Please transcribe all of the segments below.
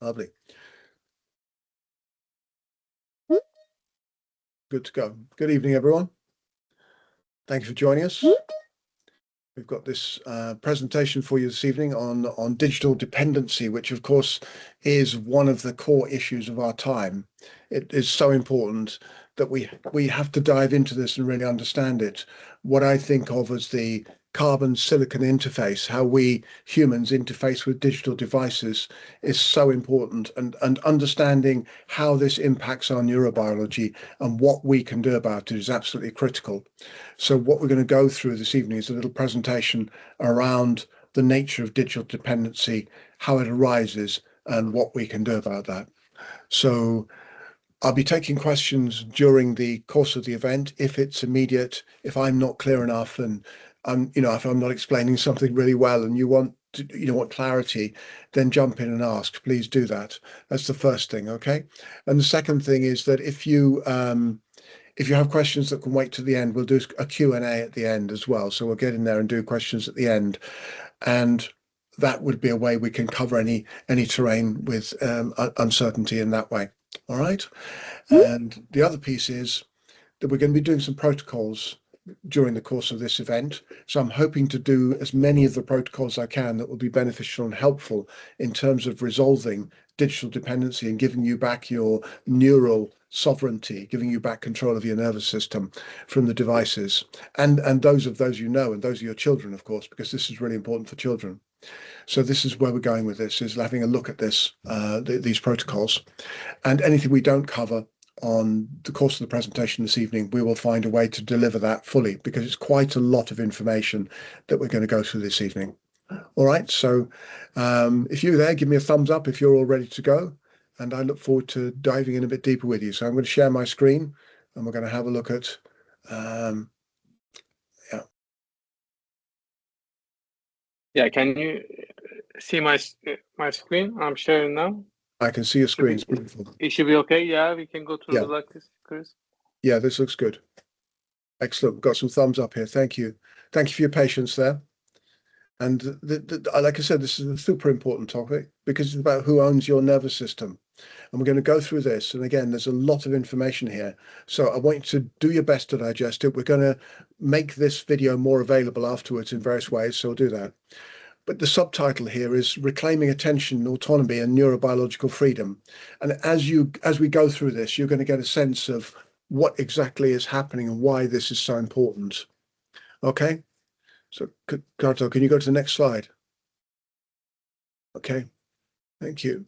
Lovely. Good to go. Good evening, everyone. Thank you for joining us. We've got this presentation for you this evening on digital dependency, which of course is one of the core issues of our time. It is so important that we have to dive into this and really understand it. What I think of as the carbon silicon interface, how we humans interface with digital devices, is so important, and understanding how this impacts our neurobiology and what we can do about it is absolutely critical. So what we're going to go through this evening is a little presentation around the nature of digital dependency, how it arises, and what we can do about that. So I'll be taking questions during the course of the event. If it's immediate, if I'm not clear enough, and if I'm not explaining something really well and you want clarity, then jump in and ask. Please do that. That's the first thing, okay? And the second thing is that if you have questions that can wait to the end, we'll do a Q&A at the end as well. So we'll get in there and do questions at the end, and that would be a way we can cover any terrain with uncertainty in that way. All right. And the other piece is that we're going to be doing some protocols during the course of this event. So I'm hoping to do as many of the protocols I can that will be beneficial and helpful in terms of resolving digital dependency and giving you back your neural sovereignty, giving you back control of your nervous system from the devices, and those and those of your children, of course, because this is really important for children. So this is where we're going with this, is having a look at this, these protocols, and anything we don't cover on the course of the presentation this evening, we will find a way to deliver that fully, because it's quite a lot of information that we're going to go through this evening. All right, so if you're there, give me a thumbs up if you're all ready to go, and I look forward to diving in a bit deeper with you. So I'm going to share my screen, and we're going to have a look at Yeah, can you see my screen? I'm sharing now. I can see your screen. It's beautiful. It should be okay. Yeah, we can go through like this, Chris. Yeah, this looks good. Excellent. Got some thumbs up here. Thank you. Thank you for your patience there. And like I said, this is a super important topic because it's about who owns your nervous system. And we're going to go through this. And again, there's a lot of information here. So I want you to do your best to digest it. We're going to make this video more available afterwards in various ways. So we'll do that. But the subtitle here is Reclaiming Attention, Autonomy and Neurobiological Freedom. And as we go through this, you're going to get a sense of what exactly is happening and why this is so important. Okay? So, Carto, can you go to the next slide? Okay, thank you.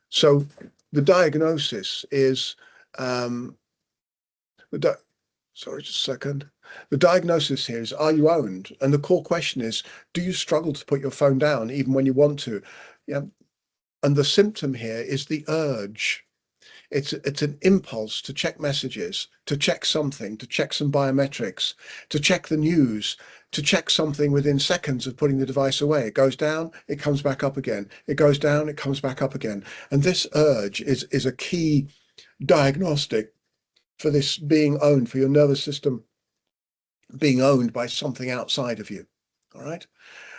So the diagnosis is, sorry, just a second. The diagnosis here is, are you owned? And the core question is, do you struggle to put your phone down even when you want to? Yeah. And the symptom here is the urge. It's an impulse to check messages, to check something, to check some biometrics, to check the news, to check something within seconds of putting the device away. It goes down, it comes back up again. It goes down, it comes back up again. And this urge is a key diagnostic for this being owned, for your nervous system being owned by something outside of you. All right.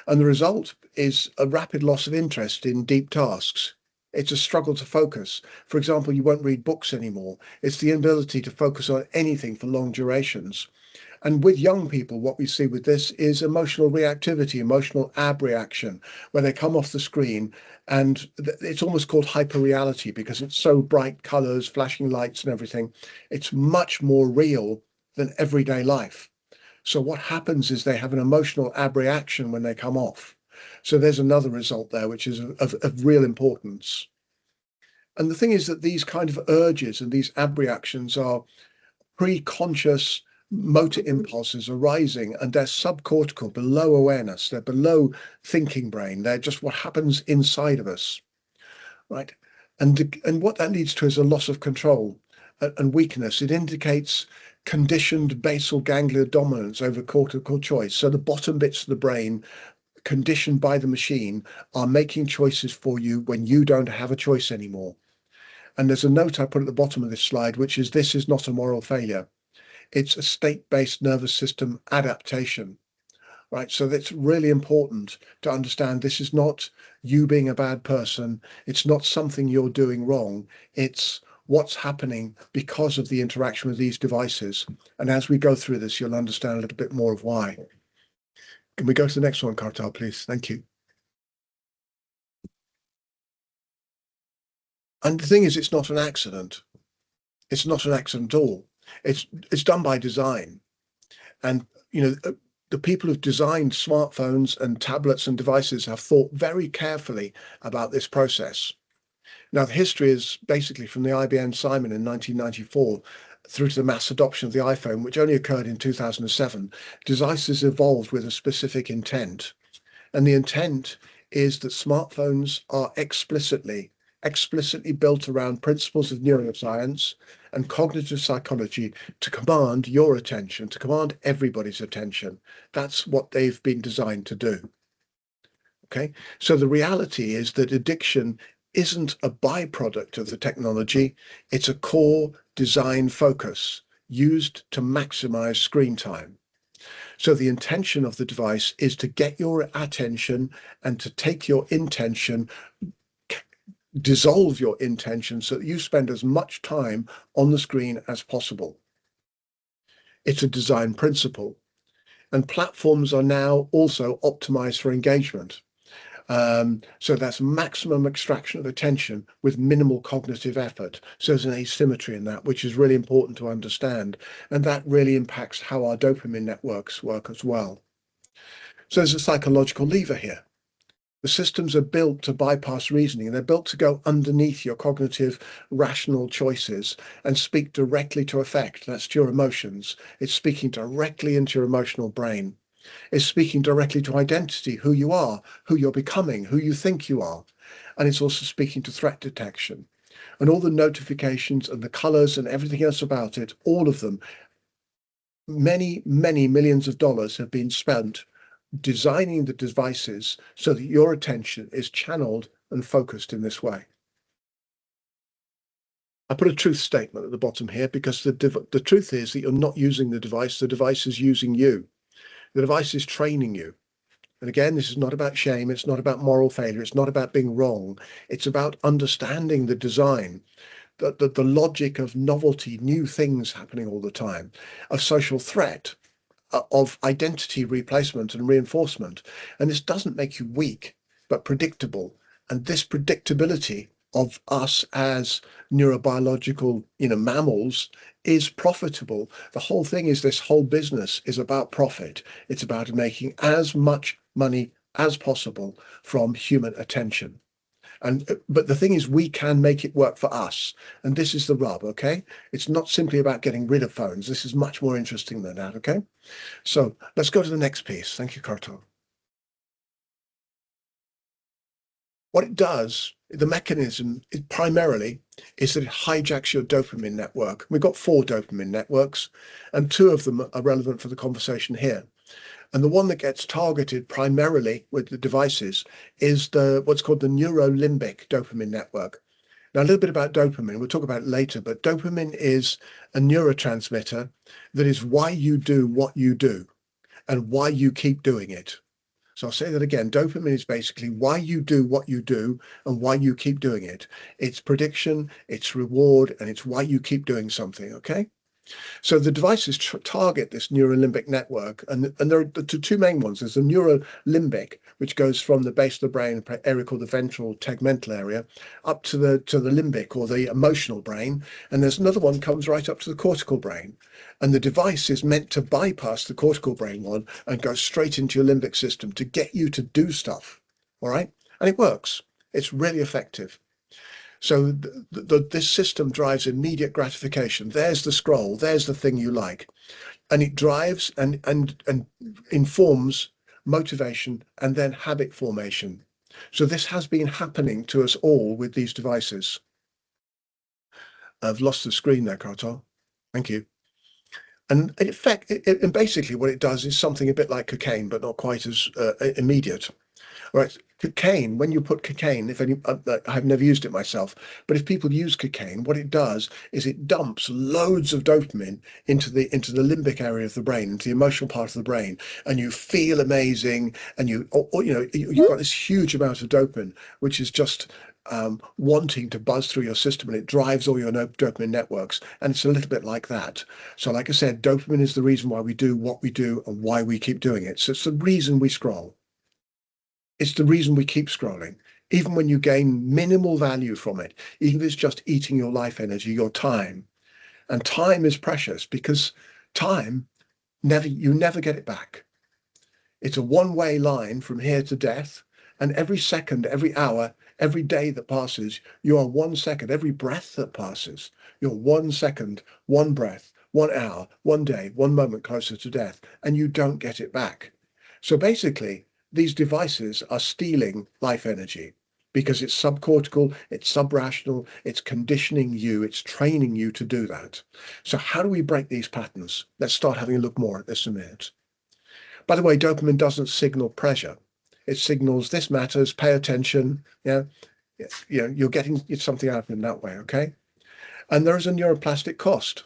And the result is a rapid loss of interest in deep tasks. It's a struggle to focus. For example, you won't read books anymore. It's the inability to focus on anything for long durations. And with young people, what we see with this is emotional reactivity, emotional abreaction, where they come off the screen and it's almost called hyperreality because it's so bright colors, flashing lights and everything. It's much more real than everyday life. So what happens is they have an emotional abreaction when they come off. So there's another result there, which is of real importance. And the thing is that these kind of urges and these abreactions are pre-conscious motor impulses arising, and they're subcortical, below awareness. They're below thinking brain. They're just what happens inside of us, right? And what that leads to is a loss of control and weakness. It indicates conditioned basal ganglia dominance over cortical choice. So the bottom bits of the brain, conditioned by the machine, are making choices for you when you don't have a choice anymore. And there's a note I put at the bottom of this slide, which is, this is not a moral failure. It's a state-based nervous system adaptation. right? So that's really important to understand. This is not you being a bad person. It's not something you're doing wrong. It's what's happening because of the interaction with these devices. And as we go through this, you'll understand a little bit more of why. Can we go to the next one, Kartal, please? Thank you. And the thing is, it's not an accident. It's not an accident at all. It's done by design. And, you know, the people who've designed smartphones and tablets and devices have thought very carefully about this process. Now, the history is basically from the IBM Simon in 1994 through to the mass adoption of the iPhone, which only occurred in 2007. Devices evolved with a specific intent. And the intent is that smartphones are explicitly built around principles of neuroscience and cognitive psychology to command your attention, to command everybody's attention. That's what they've been designed to do. Okay, so the reality is that addiction isn't a byproduct of the technology, it's a core design focus used to maximize screen time. So the intention of the device is to get your attention and to take your intention, dissolve your intention so that you spend as much time on the screen as possible. It's a design principle. And platforms are now also optimized for engagement. So that's maximum extraction of attention with minimal cognitive effort. So there's an asymmetry in that, which is really important to understand. And that really impacts how our dopamine networks work as well. So there's a psychological lever here. The systems are built to bypass reasoning. They're built to go underneath your cognitive, rational choices and speak directly to affect. That's to your emotions. It's speaking directly into your emotional brain. It's speaking directly to identity, who you are, who you're becoming, who you think you are. And it's also speaking to threat detection. And all the notifications and the colors and everything else about it, all of them, many, many millions of dollars have been spent designing the devices so that your attention is channeled and focused in this way. I put a truth statement at the bottom here because the truth is that you're not using the device is using you. The device is training you. And again, this is not about shame, it's not about moral failure, it's not about being wrong, it's about understanding the design, the logic of novelty, new things happening all the time, of social threat, of identity replacement and reinforcement. And this doesn't make you weak, but predictable. And this predictability of us as neurobiological, mammals is profitable. The whole thing is this whole business is about profit. It's about making as much money as possible from human attention. But the thing is, we can make it work for us. And this is the rub, okay? It's not simply about getting rid of phones. This is much more interesting than that, okay? So let's go to the next piece. Thank you, Kartal. What it does, the mechanism primarily is that it hijacks your dopamine network. We've got 4 dopamine networks, and 2 of them are relevant for the conversation here. And the one that gets targeted primarily with the devices is what's called the neuro-limbic dopamine network. Now, a little bit about dopamine, we'll talk about it later, but dopamine is a neurotransmitter that is why you do what you do and why you keep doing it. So I'll say that again. Dopamine is basically why you do what you do and why you keep doing it. It's prediction, it's reward, and it's why you keep doing something, okay? So the devices target this neurolimbic network, and there are the 2 main ones. There's the neurolimbic, which goes from the base of the brain, an area called the ventral tegmental area, up to the limbic, or the emotional brain, and there's another one comes right up to the cortical brain. And the device is meant to bypass the cortical brain one and go straight into your limbic system to get you to do stuff. All right, and it works. It's really effective. So this system drives immediate gratification. There's the scroll, there's the thing you like. And it drives and informs motivation and then habit formation. So this has been happening to us all with these devices. I've lost the screen there, Kartal. Thank you. And in fact, and basically what it does is something a bit like cocaine, but not quite as immediate. Right. Cocaine, when you put cocaine, if any, I've never used it myself, but if people use cocaine, what it does is it dumps loads of dopamine into the limbic area of the brain, into the emotional part of the brain, and you feel amazing, and you've got this huge amount of dopamine, which is just wanting to buzz through your system, and it drives all your dopamine networks, and it's a little bit like that. So, like I said, dopamine is the reason why we do what we do and why we keep doing it. So it's the reason we scroll. It's the reason we keep scrolling, even when you gain minimal value from it, even if it's just eating your life energy, your time. And time is precious because time you never get it back. It's a one-way line from here to death. And every second, every hour, every day that passes, you are 1 second. Every breath that passes, you're 1 second, one breath, 1 hour, 1 day, 1 moment closer to death, and you don't get it back. So basically, these devices are stealing life energy because it's subcortical, it's subrational, it's conditioning you, it's training you to do that. So how do we break these patterns? Let's start having a look more at this in a minute. By the way, dopamine doesn't signal pleasure. It signals this matters, pay attention. You're getting something out of it in that way, okay? And there is a neuroplastic cost.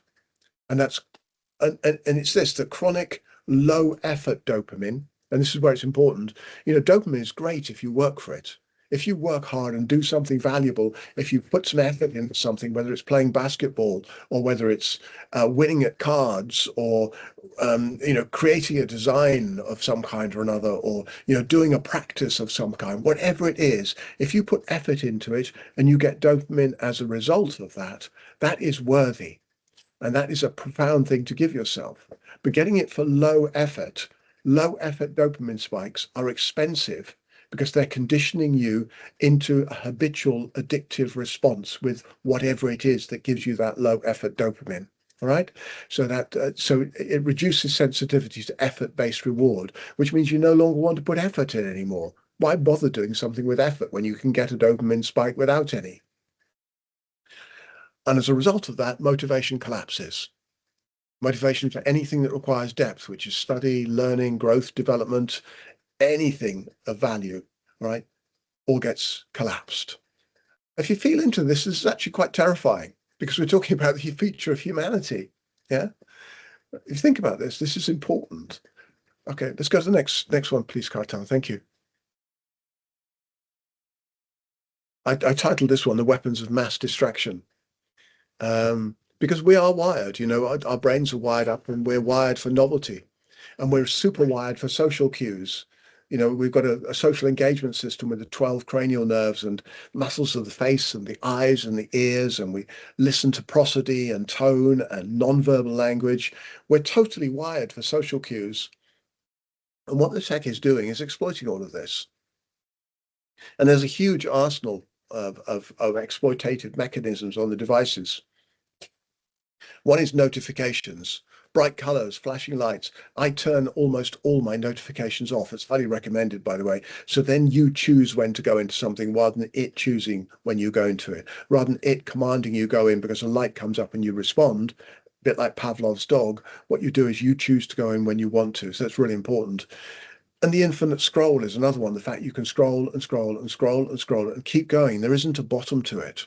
And it's this, the chronic low effort dopamine. And this is where it's important. Dopamine is great if you work for it. If you work hard and do something valuable, if you put some effort into something, whether it's playing basketball or whether it's winning at cards or, creating a design of some kind or another, or, doing a practice of some kind, whatever it is, if you put effort into it and you get dopamine as a result of that, that is worthy. And that is a profound thing to give yourself. But getting it for low effort dopamine spikes are expensive because they're conditioning you into a habitual addictive response with whatever it is that gives you that low effort dopamine. All right. So it reduces sensitivity to effort-based reward, which means you no longer want to put effort in anymore. Why bother doing something with effort when you can get a dopamine spike without any? And as a result of that, motivation collapses. Motivation for anything that requires depth, which is study, learning, growth, development, anything of value, right, all gets collapsed. If you feel into this is actually quite terrifying because we're talking about the future of humanity. Yeah. If you think about this, this is important. Okay, let's go to the next one, please, Kartan. Thank you. I titled this one "The Weapons of Mass Distraction." Because we are wired, our brains are wired up and we're wired for novelty and we're super wired for social cues. We've got a social engagement system with the 12 cranial nerves and muscles of the face and the eyes and the ears, and we listen to prosody and tone and non-verbal language. We're totally wired for social cues. And what the tech is doing is exploiting all of this. And there's a huge arsenal of exploitative mechanisms on the devices. One is notifications, bright colors, flashing lights. I turn almost all my notifications off. It's highly recommended, by the way. So then you choose when to go into something rather than it choosing when you go into it, rather than it commanding you go in because a light comes up and you respond. A bit like Pavlov's dog. What you do is you choose to go in when you want to. So that's really important. And the infinite scroll is another one. The fact you can scroll and scroll and scroll and scroll and keep going. There isn't a bottom to it.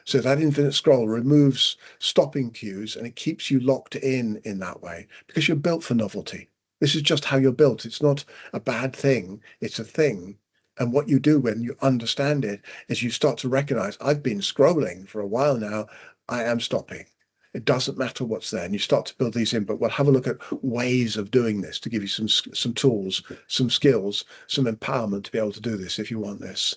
So that infinite scroll removes stopping cues and it keeps you locked in that way because you're built for novelty. This is just how you're built. It's not a bad thing. It's a thing. And what you do when you understand it is you start to recognize, I've been scrolling for a while now. I am stopping. It doesn't matter what's there. And you start to build these in, but we'll have a look at ways of doing this to give you some tools, some skills, some empowerment to be able to do this if you want this.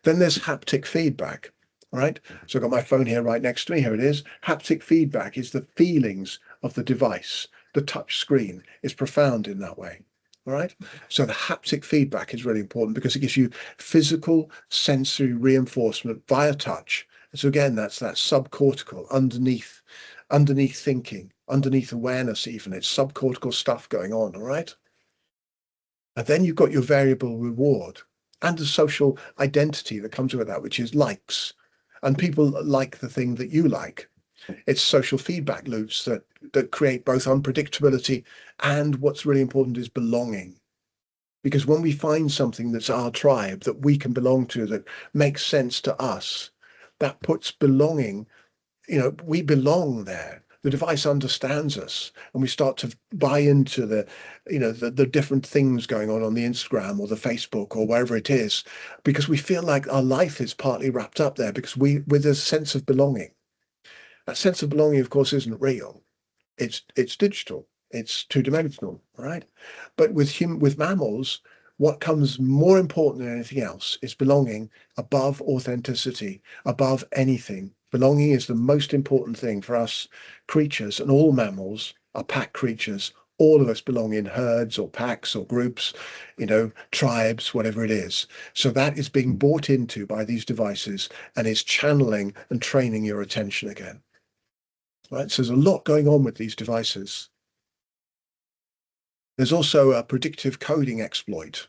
Then there's haptic feedback. All right. So I've got my phone here right next to me. Here it is. Haptic feedback is the feelings of the device. The touch screen is profound in that way. All right. So the haptic feedback is really important because it gives you physical sensory reinforcement via touch. So again, that's that subcortical underneath thinking, underneath awareness even. It's subcortical stuff going on. All right. And then you've got your variable reward and the social identity that comes with that, which is likes. And people like the thing that you like. It's social feedback loops that create both unpredictability and what's really important is belonging. Because when we find something that's our tribe, that we can belong to, that makes sense to us, that puts belonging, we belong there. The device understands us, and we start to buy into the different things going on the Instagram or the Facebook or wherever it is, because we feel like our life is partly wrapped up there because with a sense of belonging. That sense of belonging, of course, isn't real. It's digital. It's two-dimensional, right? But with mammals, what comes more important than anything else is belonging above authenticity, above anything. Belonging is the most important thing for us creatures, and all mammals are pack creatures. All of us belong in herds or packs or groups, tribes, whatever it is. So that is being bought into by these devices and is channeling and training your attention again. Right? So there's a lot going on with these devices. There's also a predictive coding exploit.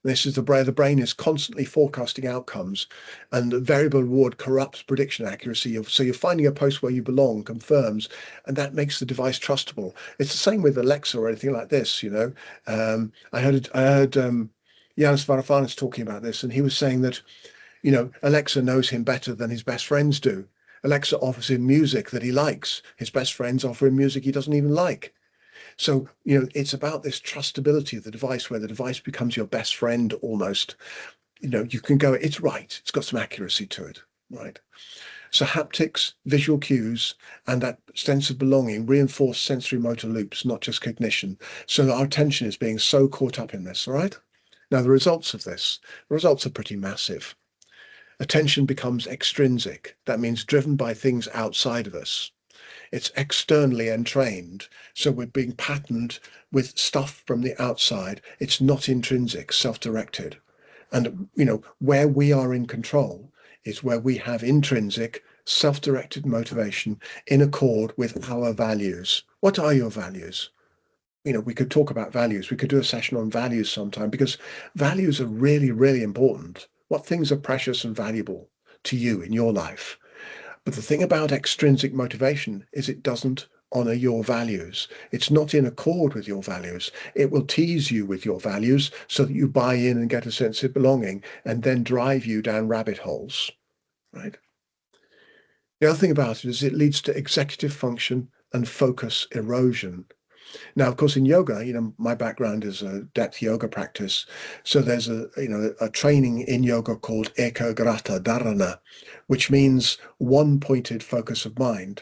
This is the brain is constantly forecasting outcomes, and the variable reward corrupts prediction accuracy. So you're finding a post where you belong confirms, and that makes the device trustable. It's the same with Alexa or anything like this. I heard Yanis Varoufakis talking about this, and he was saying that Alexa knows him better than his best friends do. Alexa offers him music that he likes. His best friends offer him music he doesn't even like. So, it's about this trustability of the device where the device becomes your best friend almost. You can go, it's right. It's got some accuracy to it, right? So haptics, visual cues, and that sense of belonging reinforce sensory motor loops, not just cognition. So our attention is being so caught up in this, all right? Now, the results are pretty massive. Attention becomes extrinsic. That means driven by things outside of us. It's externally entrained. So we're being patterned with stuff from the outside. It's not intrinsic, self-directed. And, where we are in control is where we have intrinsic, self-directed motivation in accord with our values. What are your values? We could talk about values. We could do a session on values sometime because values are really, really important. What things are precious and valuable to you in your life? But the thing about extrinsic motivation is it doesn't honor your values. It's not in accord with your values. It will tease you with your values so that you buy in and get a sense of belonging and then drive you down rabbit holes, right? The other thing about it is it leads to executive function and focus erosion. Now, of course, in yoga, my background is a depth yoga practice. So there's a training in yoga called ekagrata dharana, which means one-pointed focus of mind.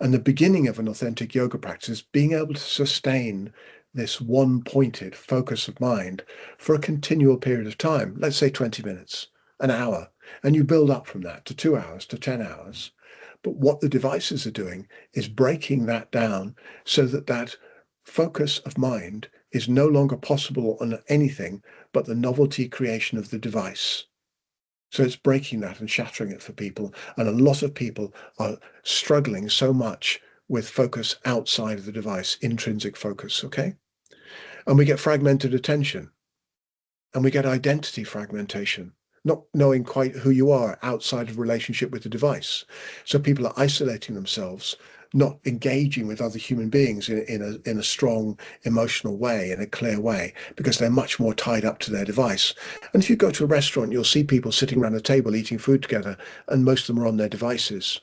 And the beginning of an authentic yoga practice is being able to sustain this one-pointed focus of mind for a continual period of time, let's say 20 minutes, an hour, and you build up from that to 2 hours, to 10 hours. But what the devices are doing is breaking that down so that focus of mind is no longer possible on anything but the novelty creation of the device. So it's breaking that and shattering it for people. And a lot of people are struggling so much with focus outside of the device, intrinsic focus, okay? And we get fragmented attention, and we get identity fragmentation, not knowing quite who you are outside of relationship with the device. So people are isolating themselves, not engaging with other human beings in a strong emotional way, in a clear way, because they're much more tied up to their device. And if you go to a restaurant, you'll see people sitting around a table eating food together, and most of them are on their devices.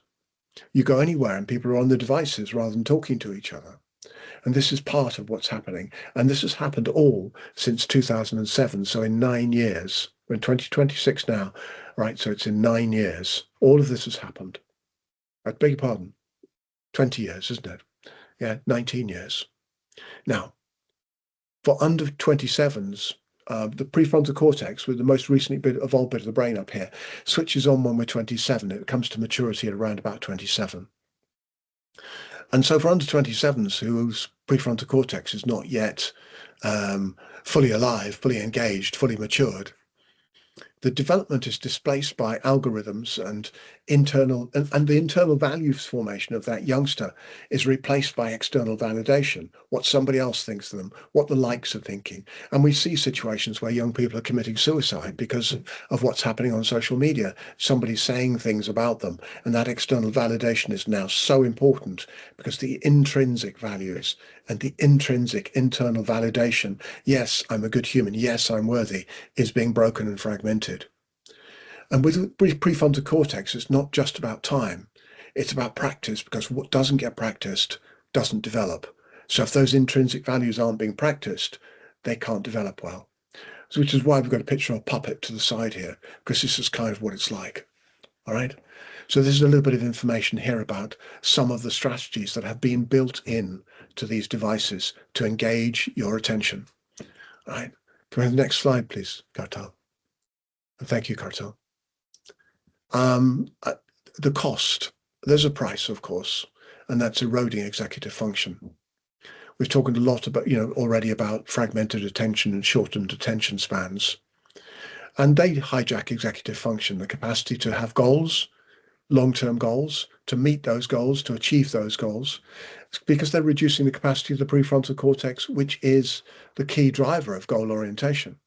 You go anywhere and people are on the devices rather than talking to each other. And this is part of what's happening. And this has happened all since 2007. So in 9 years, we're in 2026 now, right? So it's in 9 years. All of this has happened. I beg your pardon. 20 years, isn't it? Yeah, 19 years. Now, for under 27s, the prefrontal cortex, with the most recently evolved bit of the brain up here, switches on when we're 27. It comes to maturity at around about 27. And so for under 27s whose prefrontal cortex is not yet fully alive, fully engaged, fully matured, the development is displaced by algorithms and the internal values formation of that youngster is replaced by external validation, what somebody else thinks of them, what the likes are thinking. And we see situations where young people are committing suicide because of what's happening on social media. Somebody's saying things about them, and that external validation is now so important because the intrinsic values and the intrinsic internal validation, yes, I'm a good human, yes, I'm worthy, is being broken and fragmented. And with prefrontal cortex, it's not just about time, it's about practice, because what doesn't get practiced doesn't develop. So if those intrinsic values aren't being practiced, they can't develop well. So, which is why we've got a picture of a puppet to the side here, because this is kind of what it's like. All right. So this is a little bit of information here about some of the strategies that have been built in to these devices to engage your attention. All right. Can we have the next slide, please, Kartal? Thank you, Kartal. The cost, there's a price, of course, and that's eroding executive function. We've talked a lot about, already about fragmented attention and shortened attention spans. And they hijack executive function, the capacity to have goals, long-term goals, to meet those goals, to achieve those goals, because they're reducing the capacity of the prefrontal cortex, which is the key driver of goal orientation.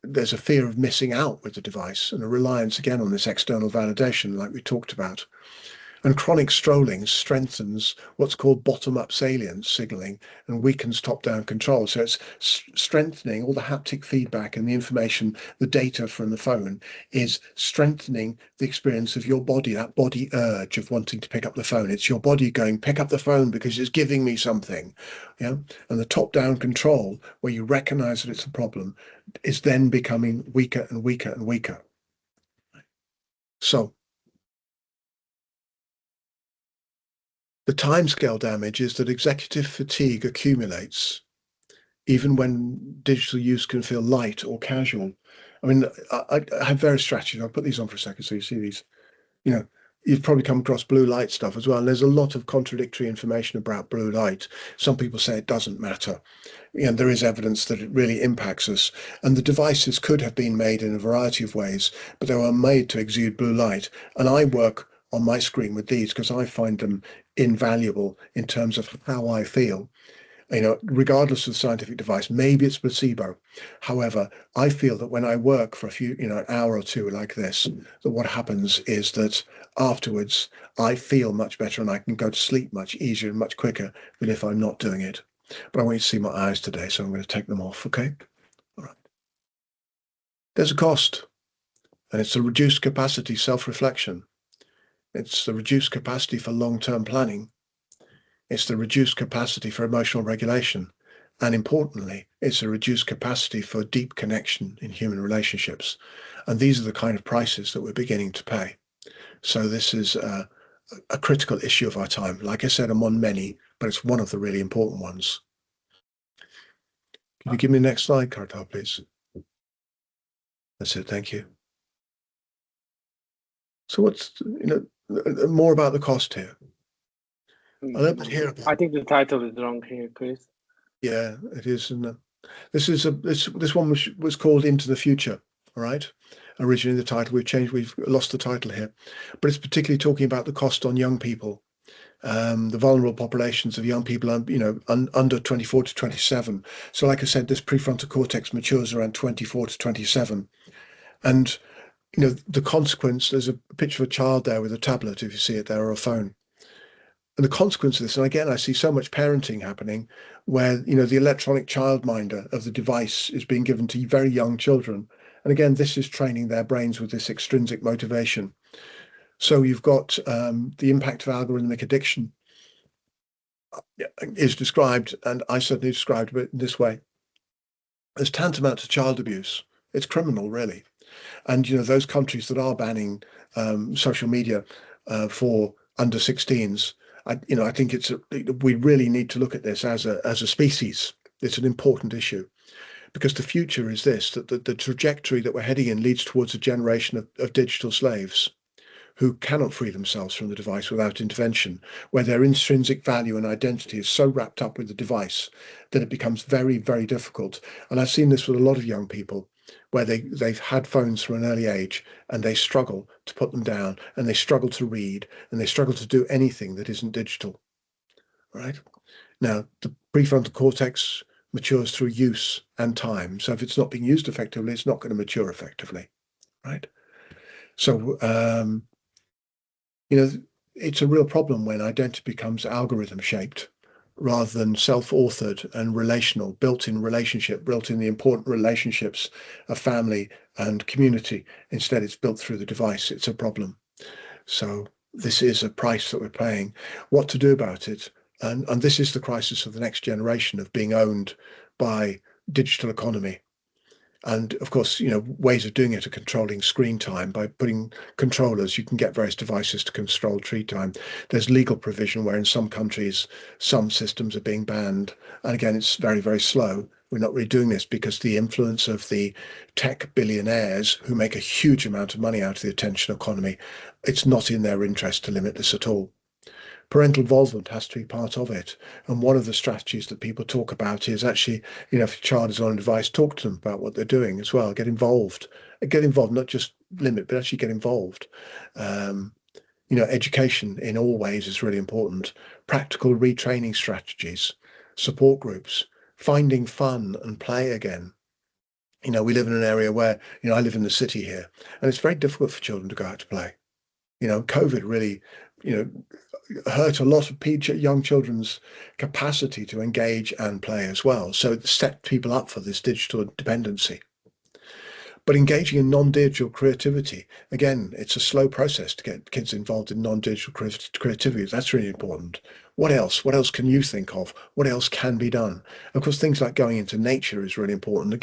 There's a fear of missing out with the device and a reliance again on this external validation like we talked about. And chronic strolling strengthens what's called bottom-up salience signaling and weakens top-down control. So it's strengthening all the haptic feedback and the information, the data from the phone is strengthening the experience of your body, that body urge of wanting to pick up the phone. It's your body going, pick up the phone because it's giving me something. Yeah. And the top-down control, where you recognize that it's a problem, is then becoming weaker and weaker and weaker. So the timescale damage is that executive fatigue accumulates even when digital use can feel light or casual. I mean, I have various strategies. I'll put these on for a second so you see these. You've probably come across blue light stuff as well. And there's a lot of contradictory information about blue light. Some people say it doesn't matter. There is evidence that it really impacts us. And the devices could have been made in a variety of ways, but they were made to exude blue light. And I work on my screen with these because I find them invaluable in terms of how I feel. Regardless of the scientific device, maybe it's placebo. However, I feel that when I work for a few, an hour or two like this, that what happens is that afterwards I feel much better and I can go to sleep much easier and much quicker than if I'm not doing it. But I want you to see my eyes today, so I'm going to take them off, okay? All right. There's a cost, and it's a reduced capacity self-reflection. It's the reduced capacity for long-term planning. It's the reduced capacity for emotional regulation. And importantly, it's a reduced capacity for deep connection in human relationships. And these are the kind of prices that we're beginning to pay. So this is a critical issue of our time. Like I said, I'm on many, but it's one of the really important ones. Can you give me the next slide, Kartal, please? That's it. Thank you. So what's, more about the cost here? A little bit here. I think the title is wrong here, Chris. Yeah, it is. And this one was called Into the Future. All right. Originally, the title we've lost the title here, but it's particularly talking about the cost on young people, the vulnerable populations of young people, under 24 to 27. So, like I said, this prefrontal cortex matures around 24 to 27, and the consequence. There's a picture of a child there with a tablet, if you see it there, or a phone. And the consequence of this, and again, I see so much parenting happening where, the electronic childminder of the device is being given to very young children. And again, this is training their brains with this extrinsic motivation. So you've got the impact of algorithmic addiction is described, and I certainly described it in this way, as tantamount to child abuse. It's criminal, really. And, those countries that are banning social media for under 16s, I think we really need to look at this as a species. It's an important issue because the future is this, that the trajectory that we're heading in leads towards a generation of digital slaves who cannot free themselves from the device without intervention, where their intrinsic value and identity is so wrapped up with the device that it becomes very, very difficult. And I've seen this with a lot of young people, where they've had phones from an early age and they struggle to put them down, and they struggle to read, and they struggle to do anything that isn't digital. Right? Now, the prefrontal cortex matures through use and time. So if it's not being used effectively, it's not going to mature effectively. Right? So, it's a real problem when identity becomes algorithm shaped rather than self-authored and relational, built in relationship, built in the important relationships of family and community. Instead, it's built through the device. It's a problem. So this is a price that we're paying. What to do about it? And this is the crisis of the next generation, of being owned by digital economy. And of course, ways of doing it are controlling screen time by putting controllers. You can get various devices to control screen time. There's legal provision where in some countries, some systems are being banned. And again, it's very, very slow. We're not really doing this because the influence of the tech billionaires who make a huge amount of money out of the attention economy, it's not in their interest to limit this at all. Parental involvement has to be part of it. And one of the strategies that people talk about is actually, if your child is on a device, talk to them about what they're doing as well. Get involved, not just limit, but actually get involved. Education in all ways is really important. Practical retraining strategies, support groups, finding fun and play again. We live in an area where, I live in the city here, and it's very difficult for children to go out to play. COVID really, hurt a lot of young children's capacity to engage and play as well. So it set people up for this digital dependency. But engaging in non-digital creativity, again, it's a slow process to get kids involved in non-digital creativity. That's really important. What else? What else can you think of? What else can be done? Of course, things like going into nature is really important.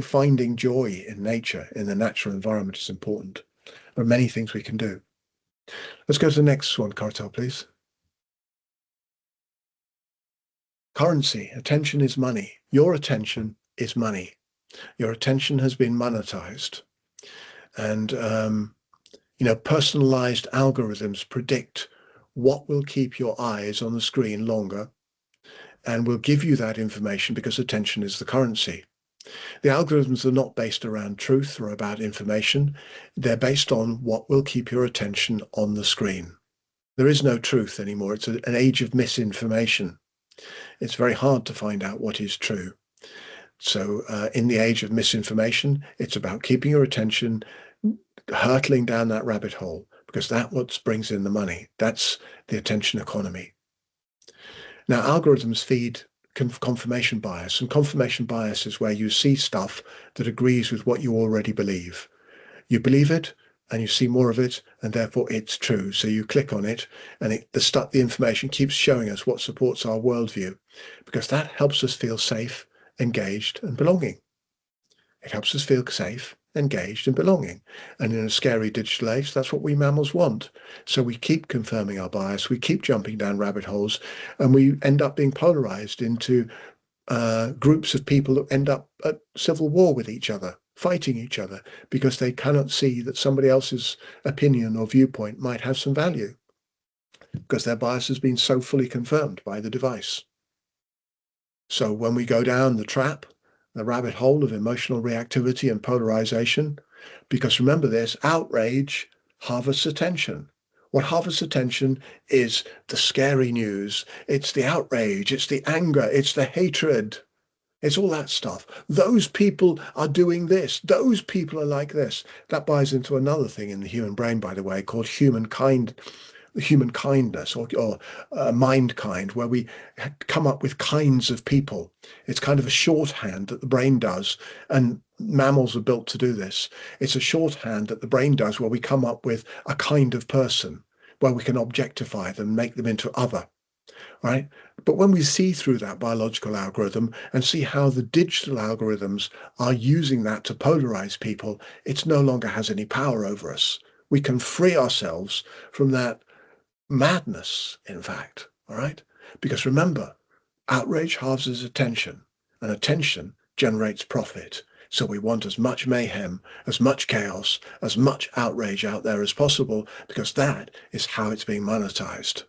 Finding joy in nature, in the natural environment is important. There are many things we can do. Let's go to the next one, Cartel, please. Currency. Attention is money. Your attention is money. Your attention has been monetized. And, personalized algorithms predict what will keep your eyes on the screen longer and will give you that information because attention is the currency. The algorithms are not based around truth or about information. They're based on what will keep your attention on the screen. There is no truth anymore. It's an age of misinformation. It's very hard to find out what is true. So in the age of misinformation, it's about keeping your attention, hurtling down that rabbit hole, because that's what brings in the money. That's the attention economy. Now, algorithms feed confirmation bias, and confirmation bias is where you see stuff that agrees with what you already believe. You believe it and you see more of it, and therefore it's true. So you click on it, and the information keeps showing us what supports our worldview, because that helps us feel safe, engaged, and belonging. It helps us feel safe, engaged, and belonging. And in a scary digital age, that's what we mammals want. So we keep confirming our bias, we keep jumping down rabbit holes, and we end up being polarized into groups of people that end up at civil war with each other, fighting each other, because they cannot see that somebody else's opinion or viewpoint might have some value, because their bias has been so fully confirmed by the device. So when we go down the trap, the rabbit hole of emotional reactivity and polarization, because remember this, outrage harvests attention. What harvests attention is the scary news. It's the outrage, it's the anger, it's the hatred. It's all that stuff. Those people are doing this. Those people are like this. That buys into another thing in the human brain, by the way, called human kindness or mind kind, where we come up with kinds of people. It's kind of a shorthand that the brain does, and mammals are built to do this. It's a shorthand that the brain does where we come up with a kind of person, where we can objectify them, make them into other. Right? But when we see through that biological algorithm and see how the digital algorithms are using that to polarize people, it no longer has any power over us. We can free ourselves from that madness, in fact, all right? Because remember, outrage harvests attention, and attention generates profit. So we want as much mayhem, as much chaos, as much outrage out there as possible, because that is how it's being monetized.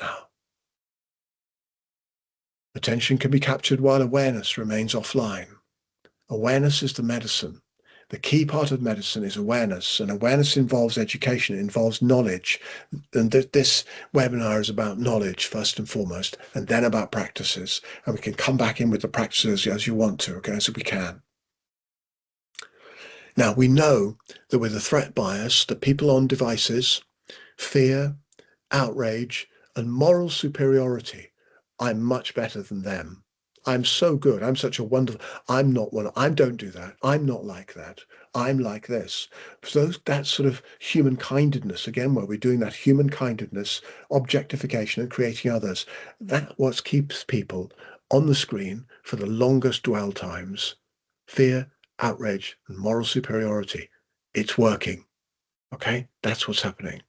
Now, attention can be captured while awareness remains offline. Awareness is the medicine. The key part of medicine is awareness, and awareness involves education, it involves knowledge. And this webinar is about knowledge first and foremost, and then about practices. And we can come back in with the practices as you want to, okay, as we can. Now, we know that with a threat bias, the people on devices, fear, outrage, and moral superiority, I'm much better than them. I'm so good. I'm such a wonderful, I'm not one, I don't do that. I'm not like that. I'm like this. So that sort of human kindedness, again, where we're doing that human kindedness, objectification and creating others, that's what keeps people on the screen for the longest dwell times. Fear, outrage, and moral superiority. It's working. Okay, that's what's happening.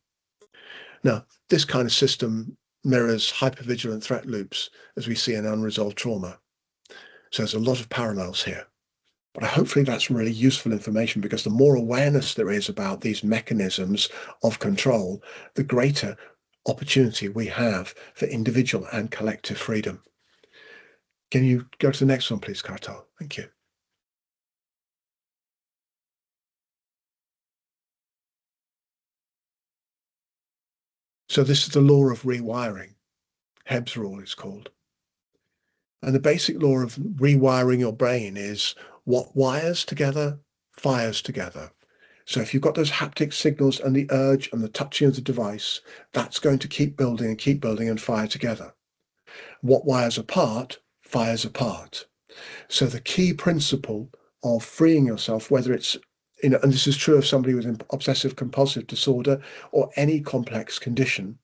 Now, this kind of system mirrors hypervigilant threat loops as we see in unresolved trauma. So there's a lot of parallels here. But hopefully that's really useful information, because the more awareness there is about these mechanisms of control, the greater opportunity we have for individual and collective freedom. Can you go to the next one, please, Kartal? Thank you. So this is the law of rewiring. Hebb's rule is called. And the basic law of rewiring your brain is what wires together, fires together. So if you've got those haptic signals and the urge and the touching of the device, that's going to keep building and fire together. What wires apart, fires apart. So the key principle of freeing yourself, whether it's, and this is true of somebody with an obsessive compulsive disorder or any complex condition,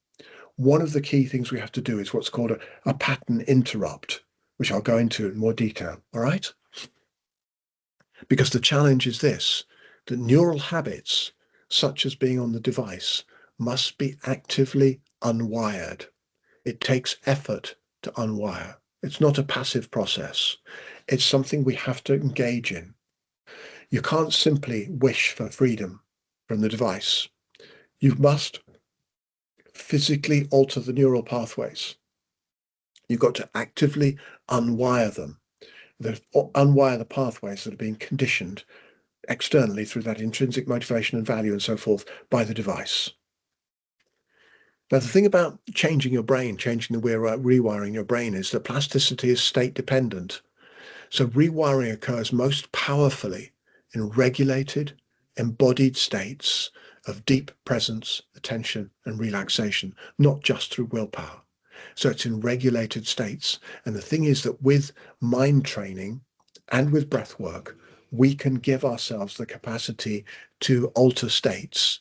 one of the key things we have to do is what's called a pattern interrupt, which I'll go into in more detail, all right? Because the challenge is this, that neural habits, such as being on the device, must be actively unwired. It takes effort to unwire. It's not a passive process. It's something we have to engage in. You can't simply wish for freedom from the device. You must physically alter the neural pathways. You've got to actively unwire them. Unwire the pathways that are being conditioned externally through that intrinsic motivation and value and so forth by the device. Now, the thing about changing your brain, changing the rewiring your brain, is that plasticity is state dependent. So rewiring occurs most powerfully in regulated, embodied states of deep presence, attention, and relaxation, not just through willpower. So it's in regulated states. And the thing is that with mind training and with breath work, we can give ourselves the capacity to alter states.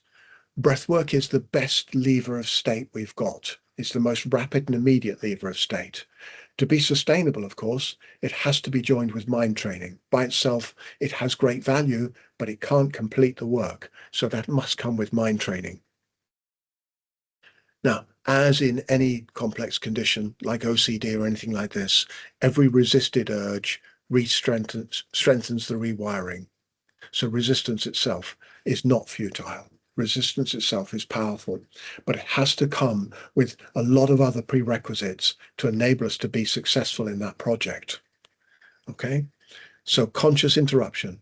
Breath work is the best lever of state we've got. It's the most rapid and immediate lever of state. To be sustainable, of course, it has to be joined with mind training. By itself, it has great value, but it can't complete the work. So that must come with mind training. Now, as in any complex condition like OCD or anything like this, every resisted urge strengthens the rewiring. So resistance itself is not futile. Resistance itself is powerful, but it has to come with a lot of other prerequisites to enable us to be successful in that project. Okay, so conscious interruption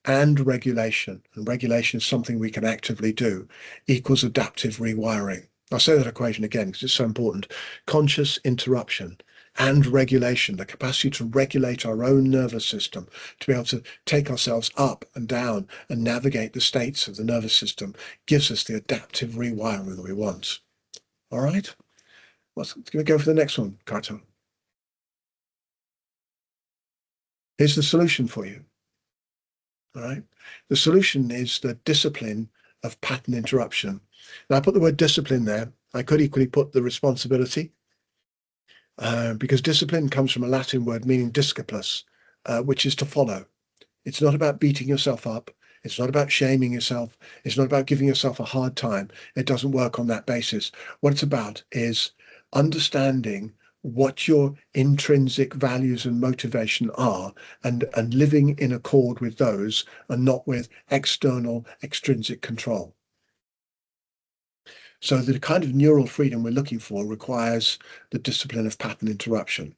and regulation is something we can actively do, equals adaptive rewiring. I'll say that equation again because it's so important. Conscious interruption and regulation, the capacity to regulate our own nervous system, to be able to take ourselves up and down and navigate the states of the nervous system, gives us the adaptive rewiring that we want. All right? Let's go for the next one, Kaito. Here's the solution for you. All right? The solution is the discipline of pattern interruption. Now, I put the word discipline there. I could equally put the responsibility, because discipline comes from a Latin word meaning disciplis, which is to follow. It's not about beating yourself up. It's not about shaming yourself. It's not about giving yourself a hard time. It doesn't work on that basis. What it's about is understanding what your intrinsic values and motivation are, and living in accord with those and not with external extrinsic control. So the kind of neural freedom we're looking for requires the discipline of pattern interruption.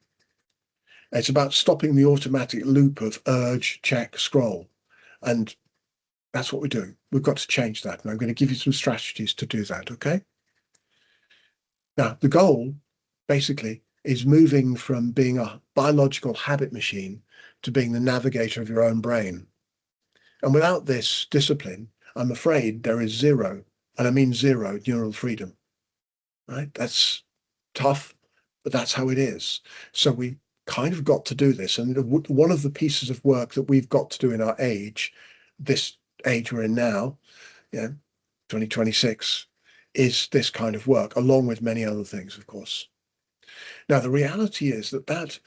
It's about stopping the automatic loop of urge, check, scroll. And that's what we're doing. We've got to change that. And I'm going to give you some strategies to do that, okay? Now, the goal, basically, is moving from being a biological habit machine to being the navigator of your own brain. And without this discipline, I'm afraid there is zero, and I mean zero, neural freedom, right? That's tough, but that's how it is. So we kind of got to do this. And one of the pieces of work that we've got to do in our age, this age we're in now, 2026, is this kind of work, along with many other things, of course. Now, the reality is that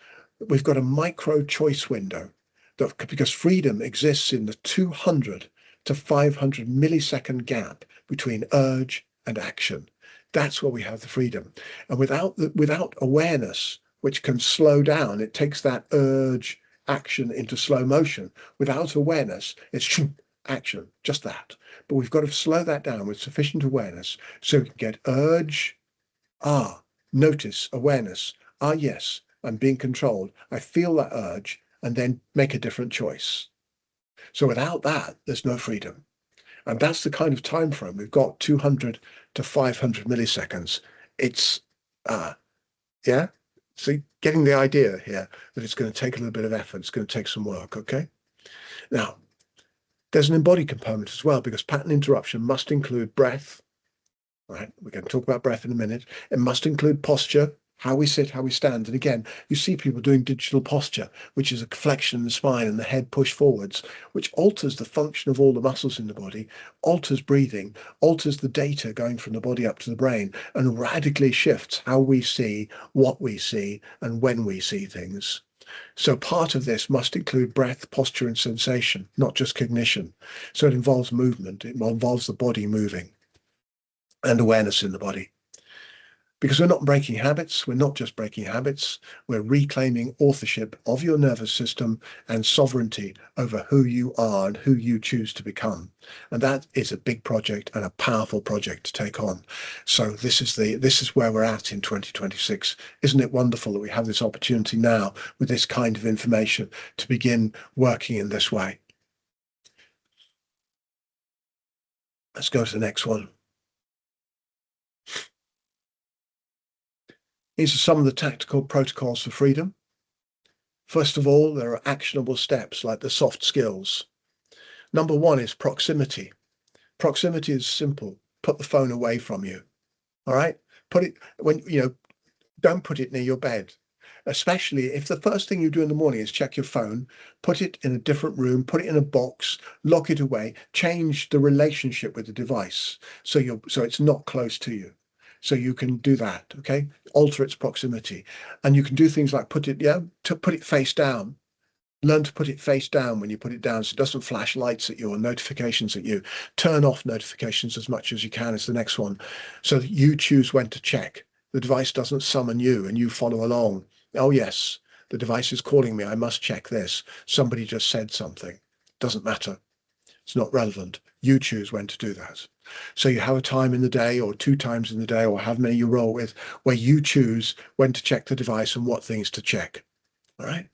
we've got a micro choice window, because freedom exists in the 200 to 500 millisecond gap between urge and action. That's where we have the freedom. And without awareness, which can slow down, it takes that urge action into slow motion. Without awareness, it's action, just that. But we've got to slow that down with sufficient awareness so we can get urge, notice, awareness, yes, I'm being controlled. I feel that urge, and then make a different choice. So without that, there's no freedom. And that's the kind of time frame we've got, 200 to 500 milliseconds. It's, so getting the idea here that it's going to take a little bit of effort, it's going to take some work, okay? Now, there's an embodied component as well, because pattern interruption must include breath, right? We're going to talk about breath in a minute. It must include posture, how we sit, how we stand. And again, you see people doing digital posture, which is a flexion in the spine and the head pushed forwards, which alters the function of all the muscles in the body, alters breathing, alters the data going from the body up to the brain, and radically shifts how we see, what we see, and when we see things. So part of this must include breath, posture, and sensation, not just cognition. So it involves movement. It involves the body moving and awareness in the body. Because we're not breaking habits, we're not just breaking habits, we're reclaiming authorship of your nervous system and sovereignty over who you are and who you choose to become. And that is a big project and a powerful project to take on. So this is where we're at in 2026. Isn't it wonderful that we have this opportunity now with this kind of information to begin working in this way? Let's go to the next one. These are some of the tactical protocols for freedom. First of all, there are actionable steps like the soft skills. Number one is proximity. Proximity is simple. Put the phone away from you. All right? Don't put it near your bed. Especially if the first thing you do in the morning is check your phone, put it in a different room, put it in a box, lock it away, change the relationship with the device so it's not close to you. So you can do that, okay? Alter its proximity. And you can do things like put it face down. Learn to put it face down when you put it down so it doesn't flash lights at you or notifications at you. Turn off notifications as much as you can is the next one, so that you choose when to check. The device doesn't summon you and you follow along. Oh yes, the device is calling me, I must check this. Somebody just said something. Doesn't matter. It's not relevant. You choose when to do that. So you have a time in the day or 2 times in the day or how many you roll with where you choose when to check the device and what things to check. All right.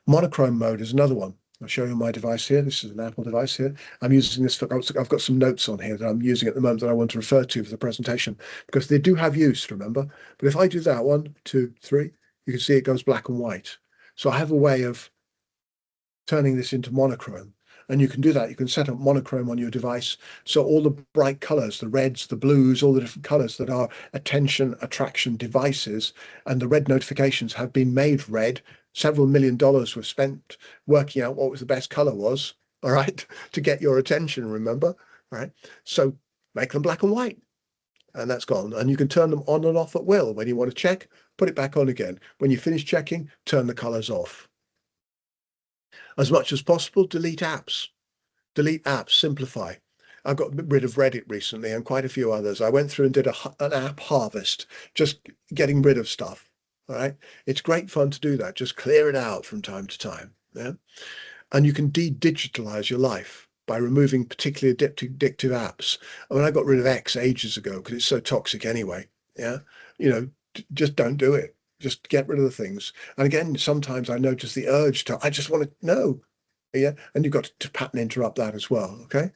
Monochrome mode is another one. I'll show you my device here. This is an Apple device here. I'm using this I've got some notes on here that I'm using at the moment that I want to refer to for the presentation because they do have use, remember. But if I do that 1, 2, 3, you can see it goes black and white. So I have a way of turning this into monochrome. And you can do that. You can set up monochrome on your device. So all the bright colors, the reds, the blues, all the different colors that are attention attraction devices, and the red notifications have been made red. Several $1 million were spent working out what was the best color was, all right, to get your attention, remember, all right? So make them black and white. And that's gone. And you can turn them on and off at will. When you want to check, put it back on again. When you finish checking, turn the colors off. As much as possible, delete apps. Delete apps, simplify. I got rid of Reddit recently and quite a few others. I went through and did an app harvest, just getting rid of stuff. All right. It's great fun to do that. Just clear it out from time to time. Yeah. And you can digitalize your life by removing particularly addictive apps. I mean, I got rid of X ages ago because it's so toxic anyway. Yeah. Just don't do it. Just get rid of the things. And again, sometimes I notice the urge to, I just want to know. Yeah. And you've got to pattern interrupt that as well. Okay.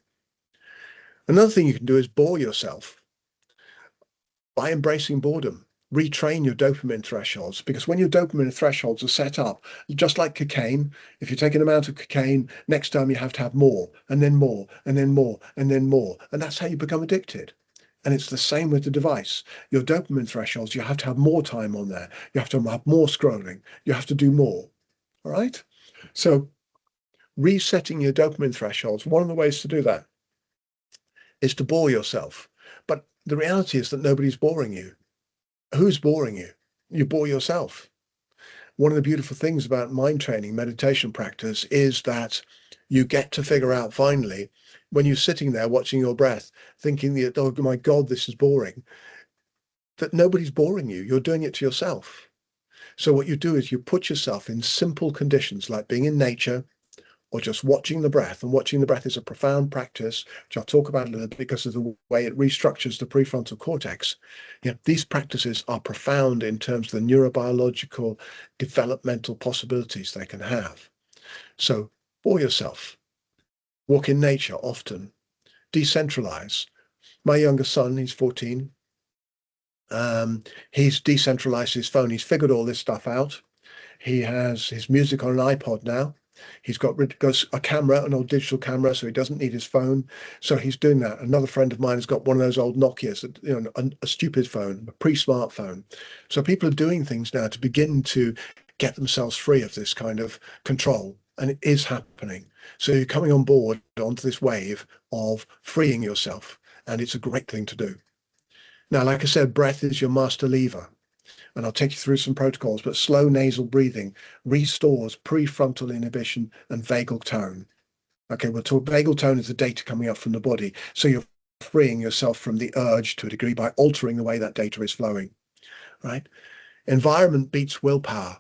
Another thing you can do is bore yourself by embracing boredom. Retrain your dopamine thresholds, because when your dopamine thresholds are set up, just like cocaine, if you take an amount of cocaine, next time you have to have more, and then more, and then more, and then more. And that's how you become addicted. And it's the same with the device. Your dopamine thresholds, you have to have more time on there. You have to have more scrolling. You have to do more. All right. So resetting your dopamine thresholds, one of the ways to do that is to bore yourself. But the reality is that nobody's boring you. Who's boring you? You bore yourself. One of the beautiful things about mind training, meditation practice, is that you get to figure out finally, when you're sitting there watching your breath, thinking that, oh my God, this is boring, that nobody's boring you. You're doing it to yourself. So what you do is you put yourself in simple conditions, like being in nature, or just watching the breath. And watching the breath is a profound practice, which I'll talk about a little bit because of the way it restructures the prefrontal cortex. These practices are profound in terms of the neurobiological developmental possibilities they can have. So bore yourself, walk in nature often, decentralize. My younger son, he's 14. He's decentralized his phone. He's figured all this stuff out. He has his music on an iPod now. He's got a camera, an old digital camera, so he doesn't need his phone. So he's doing that. Another friend of mine has got one of those old Nokias, a stupid phone, a pre-smartphone. So people are doing things now to begin to get themselves free of this kind of control. And it is happening. So you're coming on board onto this wave of freeing yourself. And it's a great thing to do. Now, like I said, breath is your master lever. And I'll take you through some protocols, but slow nasal breathing restores prefrontal inhibition and vagal tone. Okay, we'll talk vagal tone is the data coming up from the body. So you're freeing yourself from the urge to a degree by altering the way that data is flowing, right? Environment beats willpower.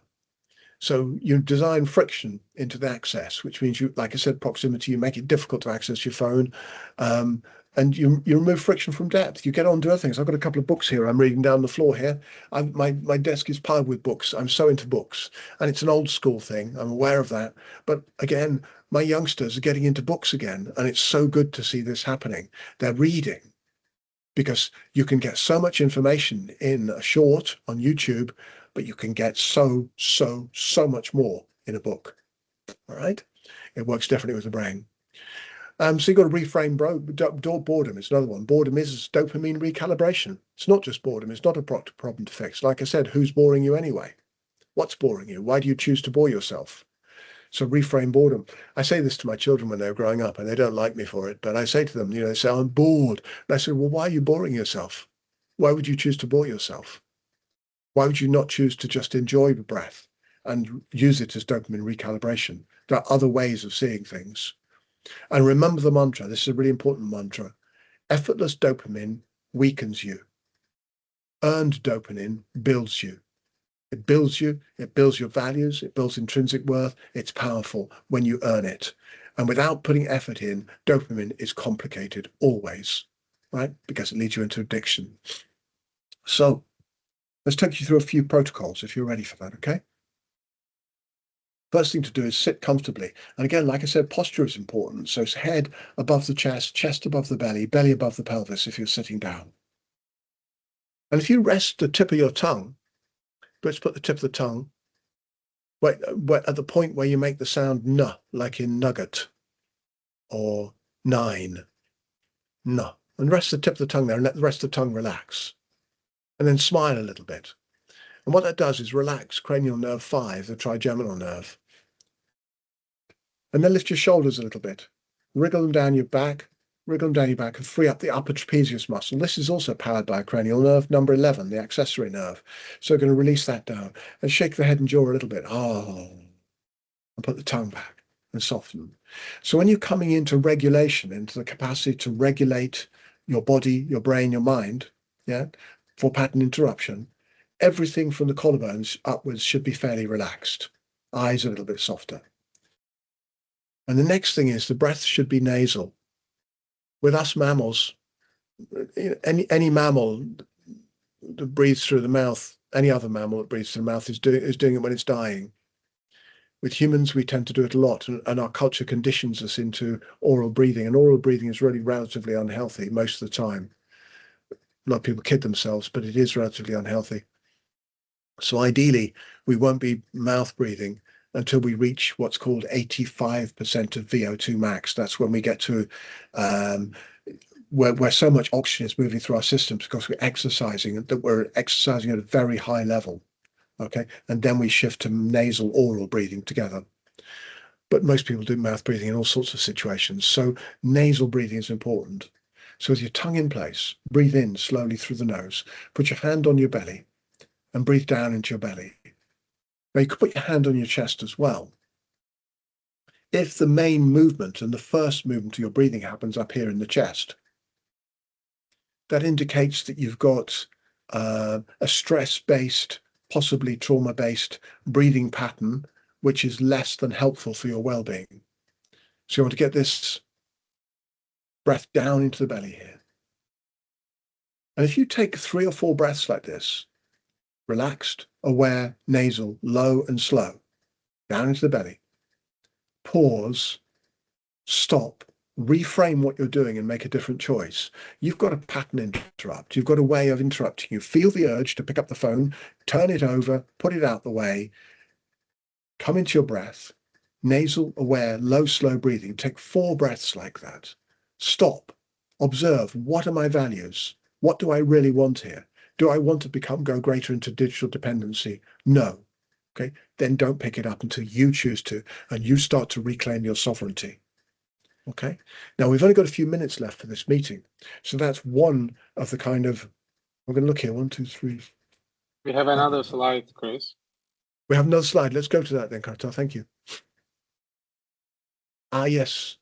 So you design friction into the access, which means you, like I said, proximity, you make it difficult to access your phone. And you remove friction from depth. You get on to other things. I've got a couple of books here I'm reading down the floor here. My desk is piled with books. I'm so into books. And it's an old school thing. I'm aware of that. But again, my youngsters are getting into books again. And it's so good to see this happening. They're reading, because you can get so much information in a short on YouTube, but you can get so much more in a book. All right? It works differently with the brain. So you've got to reframe boredom. It's another one. Boredom is dopamine recalibration. It's not just boredom. It's not a problem to fix. Like I said, who's boring you anyway? What's boring you? Why do you choose to bore yourself? So reframe boredom. I say this to my children when they're growing up, and they don't like me for it, but I say to them, they say, I'm bored. And I say, well, why are you boring yourself? Why would you choose to bore yourself? Why would you not choose to just enjoy the breath and use it as dopamine recalibration? There are other ways of seeing things. And remember the mantra. This is a really important mantra. Effortless dopamine weakens you. Earned dopamine builds you. It builds you. It builds your values. It builds intrinsic worth. It's powerful when you earn it. And without putting effort in, dopamine is complicated always, right? Because it leads you into addiction. So let's take you through a few protocols if you're ready for that, okay? First thing to do is sit comfortably. And again, like I said, posture is important. So it's head above the chest, chest above the belly, belly above the pelvis if you're sitting down. And if you rest the tip of your tongue, let's put the tip of the tongue at the point where you make the sound n, like in nugget or 9, n. And rest the tip of the tongue there and let the rest of the tongue relax. And then smile a little bit. And what that does is relax cranial nerve 5, the trigeminal nerve. And then lift your shoulders a little bit. Wriggle them down your back, and free up the upper trapezius muscle. This is also powered by a cranial nerve, number 11, the accessory nerve. So we're going to release that down and shake the head and jaw a little bit. And put the tongue back and soften. So when you're coming into regulation, into the capacity to regulate your body, your brain, your mind, for pattern interruption, everything from the collarbones upwards should be fairly relaxed. Eyes a little bit softer. And the next thing is the breath should be nasal. With us mammals, any mammal that breathes through the mouth, any other mammal that breathes through the mouth is doing it when it's dying. With humans, we tend to do it a lot, and our culture conditions us into oral breathing, and oral breathing is really relatively unhealthy most of the time. A lot of people kid themselves, but it is relatively unhealthy. So ideally, we won't be mouth breathing until we reach what's called 85% of VO2 max. That's when we get to where so much oxygen is moving through our systems because we're exercising, that we're exercising at a very high level. Okay, and then we shift to nasal oral breathing together. But most people do mouth breathing in all sorts of situations. So nasal breathing is important. So with your tongue in place, breathe in slowly through the nose, put your hand on your belly and breathe down into your belly. Now you could put your hand on your chest as well. If the main movement and the first movement of your breathing happens up here in the chest, that indicates that you've got a stress-based, possibly trauma-based breathing pattern, which is less than helpful for your well-being. So you want to get this breath down into the belly here. And if you take 3 or 4 breaths like this, relaxed, aware, nasal, low and slow, down into the belly, pause, stop, reframe what you're doing and make a different choice. You've got a pattern interrupt. You've got a way of interrupting. You feel the urge to pick up the phone, turn it over, put it out the way, come into your breath, nasal, aware, low, slow breathing. Take 4 breaths like that. Stop, observe, what are my values? What do I really want here? Do I want to go greater into digital dependency? No. Okay, then don't pick it up until you choose to, and you start to reclaim your sovereignty. Okay, now we've only got a few minutes left for this meeting. So that's one of the kind of, we're going to look here, 1, 2, 3. We have another slide, Chris. We have another slide. Let's go to that then, Carter. Thank you. Ah, yes.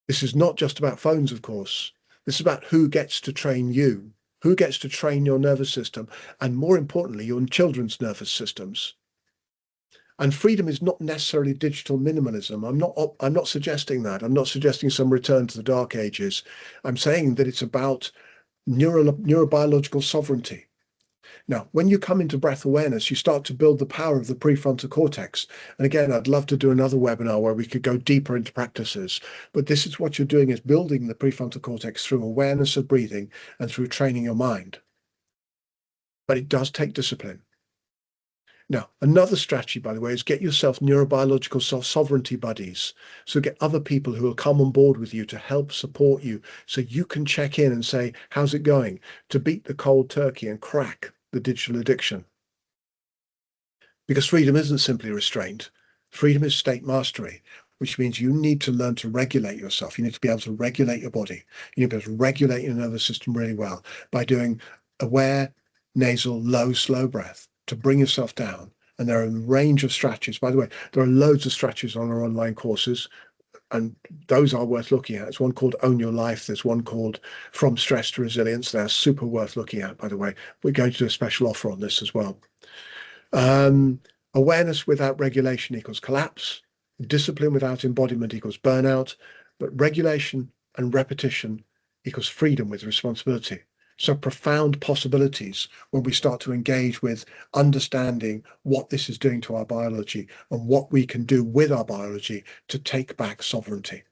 This is not just about phones, of course. This is about who gets to train you, who gets to train your nervous system, and more importantly, your children's nervous systems. And freedom is not necessarily digital minimalism. I'm not suggesting that. I'm not suggesting some return to the dark ages. I'm saying that it's about neurobiological sovereignty. Now, when you come into breath awareness, you start to build the power of the prefrontal cortex. And again, I'd love to do another webinar where we could go deeper into practices. But this is what you're doing, is building the prefrontal cortex through awareness of breathing and through training your mind. But it does take discipline. Now, another strategy, by the way, is get yourself neurobiological sovereignty buddies. So get other people who will come on board with you to help support you so you can check in and say, how's it going? To beat the cold turkey and crack the digital addiction. Because freedom isn't simply restraint. Freedom is state mastery, which means you need to learn to regulate yourself. You need to be able to regulate your body. You need to be able to regulate your nervous system really well by doing aware, nasal, low, slow breath to bring yourself down. And there are a range of strategies. By the way, there are loads of strategies on our online courses, and those are worth looking at. There's one called Own Your Life. There's one called From Stress to Resilience. They're super worth looking at, by the way. We're going to do a special offer on this as well. Awareness without regulation equals collapse. Discipline without embodiment equals burnout. But regulation and repetition equals freedom with responsibility. So profound possibilities when we start to engage with understanding what this is doing to our biology and what we can do with our biology to take back sovereignty.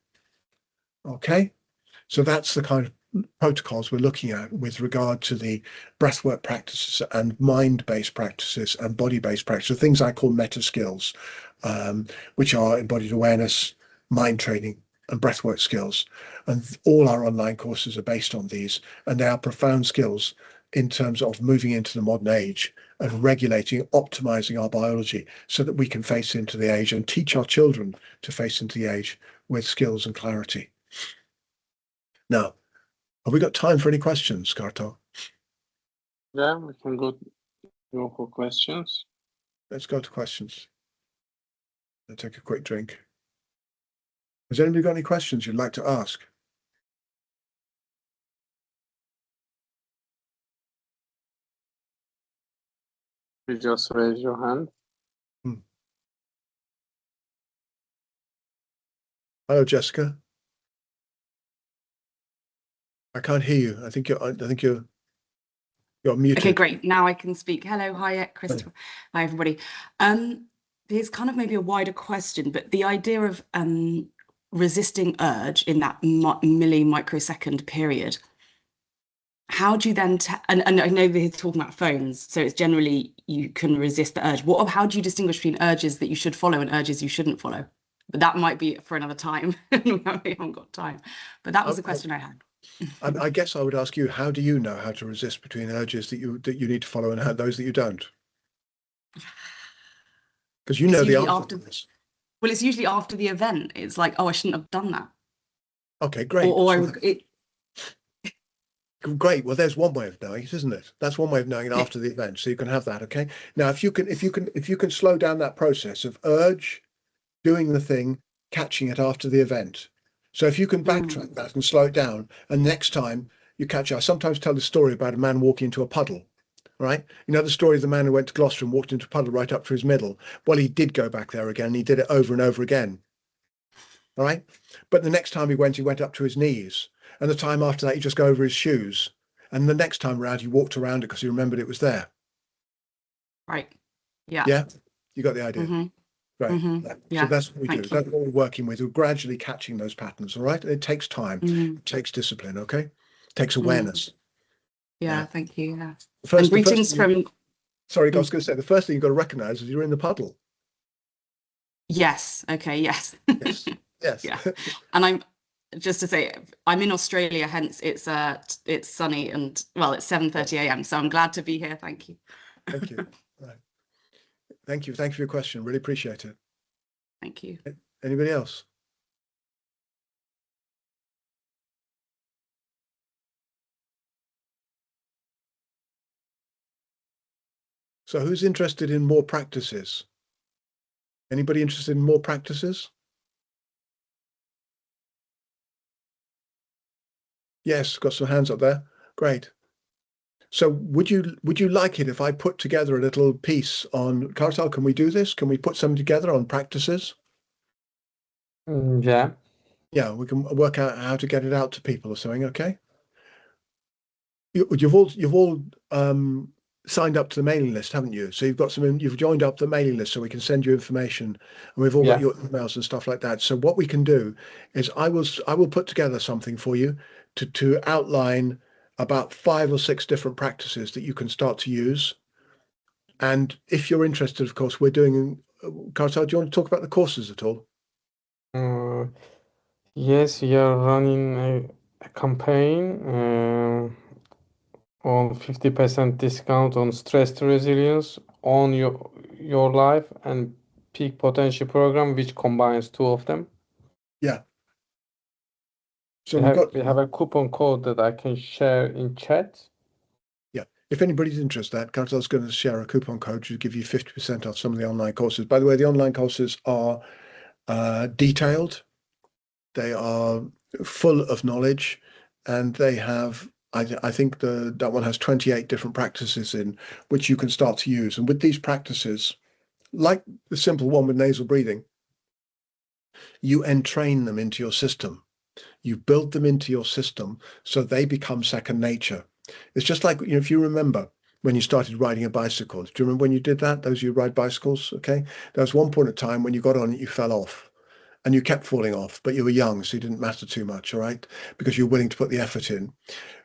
Okay, so that's the kind of protocols we're looking at with regard to the breathwork practices and mind-based practices and body-based practices, things I call meta skills, which are embodied awareness, mind training, and breathwork skills. And all our online courses are based on these, and they are profound skills in terms of moving into the modern age and regulating, optimizing our biology so that we can face into the age and teach our children to face into the age with skills and clarity. Now, have we got time for any questions, Kartal? Yeah, we can go for questions. Let's go to questions. I'll take a quick drink. Has anybody got any questions you'd like to ask? You just raise your hand. Hello, Jessica. I can't hear you. I think you're muted. Okay, great. Now I can speak. Hello, hi, Christopher. Hi, everybody. Here's kind of maybe a wider question, but the idea of resisting urge in that microsecond period, how do you then, and I know that he's talking about phones, so it's generally you can resist the urge. How do you distinguish between urges that you should follow and urges you shouldn't follow? But that might be for another time. We haven't got time. But that was the question I had. I guess I would ask you, how do you know how to resist between urges that you need to follow and those that you don't? Because you know the answer to this. Well, it's usually after the event. It's like, oh, I shouldn't have done that. Okay, great. Great. Well, there's one way of knowing it, isn't it? That's one way of knowing it after the event. So you can have that. Okay. Now, if you can slow down that process of urge, doing the thing, catching it after the event. So if you can backtrack that and slow it down, and next time you catch it, I sometimes tell the story about a man walking into a puddle, right? You know the story of the man who went to Gloucester and walked into a puddle right up to his middle. Well, he did go back there again. He did it over and over again. All right. But the next time he went up to his knees. And the time after that, he just go over his shoes. And the next time around, he walked around it because he remembered it was there. Right. Yeah. Yeah. You got the idea. Mm-hmm. Right. Mm-hmm. Yeah. So that's what we do. That's what we're working with. We're gradually catching those patterns. All right. It takes time. It takes discipline. Okay. It takes awareness. Yeah. Thank you. Yeah. And greetings from. Sorry, I was going to say the first thing you've got to recognize is you're in the puddle. Yes. Okay. Yes. Yes. Yes. Yeah. And I'm just to say I'm in Australia, hence it's sunny and well, it's 7:30 a.m. So I'm glad to be here. Thank you. Thank you. Right. Thank you. Thanks for your question. Really appreciate it. Thank you. Anybody else? So who's interested in more practices? Anybody interested in more practices? Yes, got some hands up there. Great. So would you like it if I put together a little piece on Kartal? Can we do this? Can we put something together on practices? Yeah. Yeah, we can work out how to get it out to people or something. Okay. You've all signed up to the mailing list, haven't you? So you've joined up the mailing list so we can send you information, and we've all got your emails and stuff like that. So what we can do is I will put together something for you to outline about 5 or 6 different practices that you can start to use. And if you're interested, of course, we're doing, Kartal, do you want to talk about the courses at all? Yes, we are running a campaign on 50% discount on stress resilience on your life and peak potential program, which combines 2 of them. Yeah. So we have a coupon code that I can share in chat. Yeah. If anybody's interested, that Kartal's going to share a coupon code to give you 50% off some of the online courses. By the way, the online courses are detailed. They are full of knowledge, and they have, I think that one has 28 different practices in which you can start to use. And with these practices, like the simple one with nasal breathing, you entrain them into your system. You build them into your system so they become second nature. It's just like, if you remember when you started riding a bicycle. Do you remember when you did that? Those of you who ride bicycles, okay? There was one point in time when you got on it, you fell off. And you kept falling off, but you were young, so it didn't matter too much, all right? Because you're willing to put the effort in.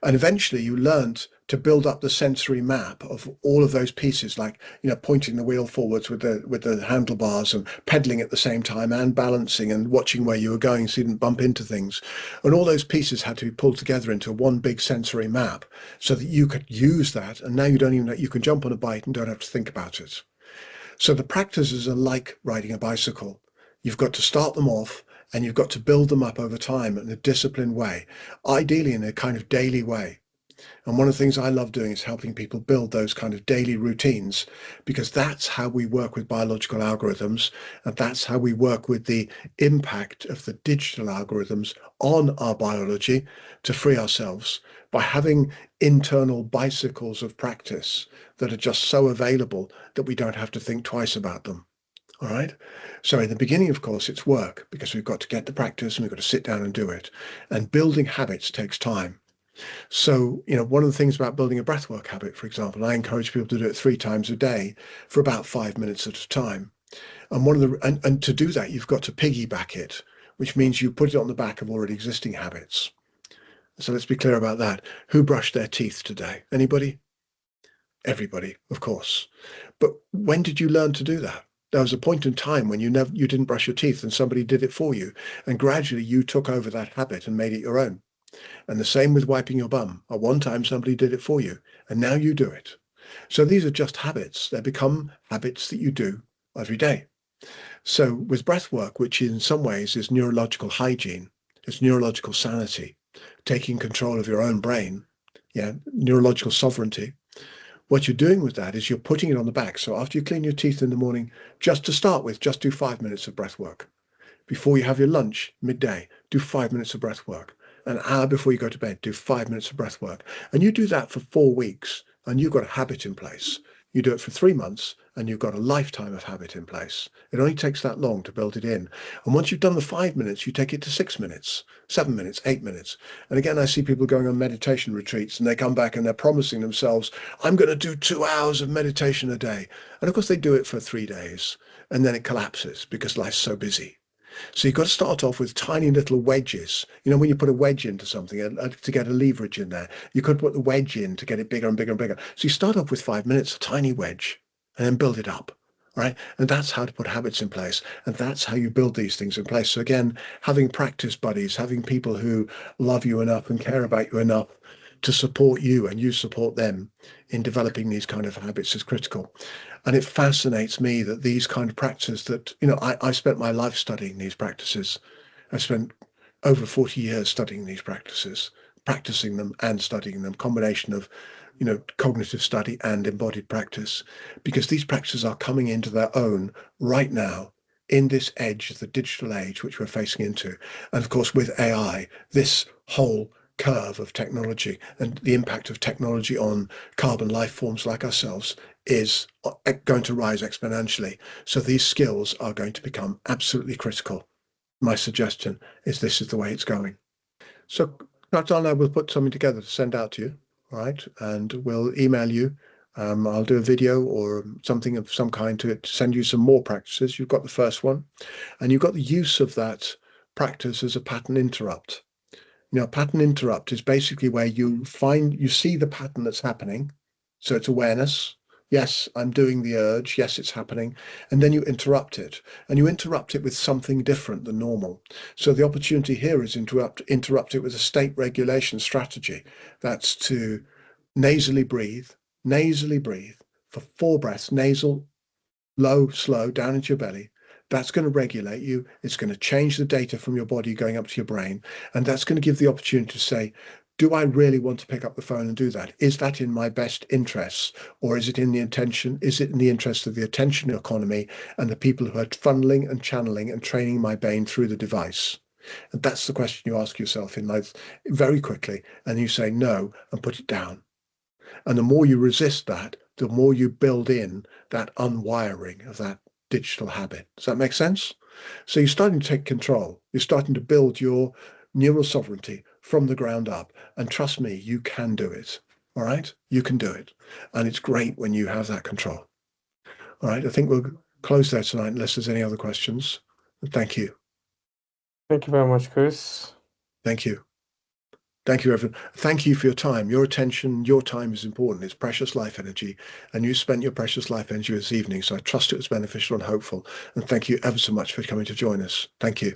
And eventually you learned to build up the sensory map of all of those pieces, like, pointing the wheel forwards with the handlebars and pedaling at the same time and balancing and watching where you were going so you didn't bump into things. And all those pieces had to be pulled together into one big sensory map so that you could use that. And now you don't even know, you can jump on a bike and don't have to think about it. So the practices are like riding a bicycle. You've got to start them off and you've got to build them up over time in a disciplined way, ideally in a kind of daily way. And one of the things I love doing is helping people build those kind of daily routines, because that's how we work with biological algorithms, and that's how we work with the impact of the digital algorithms on our biology to free ourselves by having internal bicycles of practice that are just so available that we don't have to think twice about them. All right. So in the beginning, of course, it's work, because we've got to get the practice and we've got to sit down and do it. And building habits takes time. So, one of the things about building a breathwork habit, for example, I encourage people to do it 3 times a day for about 5 minutes at a time. And and to do that, you've got to piggyback it, which means you put it on the back of already existing habits. So let's be clear about that. Who brushed their teeth today? Anybody? Everybody, of course. But when did you learn to do that? There was a point in time when you didn't brush your teeth and somebody did it for you. And gradually you took over that habit and made it your own. And the same with wiping your bum. At one time, somebody did it for you, and now you do it. So these are just habits. They become habits that you do every day. So with breath work, which in some ways is neurological hygiene, it's neurological sanity, taking control of your own brain, neurological sovereignty. What you're doing with that is you're putting it on the back. So after you clean your teeth in the morning, just to start with, just do 5 minutes of breath work. Before you have your lunch, midday, do 5 minutes of breath work. An hour before you go to bed, do 5 minutes of breath work. And you do that for 4 weeks, and you've got a habit in place. You do it for 3 months, and you've got a lifetime of habit in place. It only takes that long to build it in. And once you've done the 5 minutes, you take it to 6 minutes, 7 minutes, 8 minutes. And again, I see people going on meditation retreats, and they come back and they're promising themselves, I'm going to do 2 hours of meditation a day. And of course, they do it for 3 days, and then it collapses because life's so busy. So you've got to start off with tiny little wedges. When you put a wedge into something to get a leverage in there, you could put the wedge in to get it bigger and bigger and bigger. So you start off with 5 minutes, a tiny wedge, and then build it up. Right? And that's how to put habits in place. And that's how you build these things in place. So again, having practice buddies, having people who love you enough and care about you enough to support you and you support them in developing these kind of habits is critical. And it fascinates me that these kind of practices that, I spent my life studying these practices. I spent over 40 years studying these practices, practicing them and studying them, combination of, cognitive study and embodied practice, because these practices are coming into their own right now in this edge of the digital age, which we're facing into. And of course, with AI, this whole curve of technology and the impact of technology on carbon life forms like ourselves is going to rise exponentially. So these skills are going to become absolutely critical. My suggestion is this is the way it's going. So Dr. and I will put something together to send out to you, all right? And we'll email you. I'll do a video or something of some kind to send you some more practices. You've got the first one, and you've got the use of that practice as a pattern interrupt. Pattern interrupt is basically where you see the pattern that's happening. So it's awareness. Yes, I'm doing the urge. Yes, it's happening. And then you interrupt it. And you interrupt it with something different than normal. So the opportunity here is interrupt it with a state regulation strategy. That's to nasally breathe for 4 breaths, nasal, low, slow, down into your belly. That's going to regulate you. It's going to change the data from your body going up to your brain. And that's going to give the opportunity to say, do I really want to pick up the phone and do that? Is that in my best interests? Or is it in the interest of the attention economy and the people who are funneling and channeling and training my brain through the device? And that's the question you ask yourself in life very quickly. And you say no and put it down. And the more you resist that, the more you build in that unwiring of that digital habit. Does that make sense? So you're starting to take control. You're starting to build your neural sovereignty from the ground up. And trust me, you can do it. All right? You can do it. And it's great when you have that control. All right? I think we'll close there tonight unless there's any other questions. Thank you. Thank you very much, Chris. Thank you. Thank you, everyone. Thank you for your time. Your attention, your time is important. It's precious life energy. And you spent your precious life energy this evening. So I trust it was beneficial and hopeful. And thank you ever so much for coming to join us. Thank you.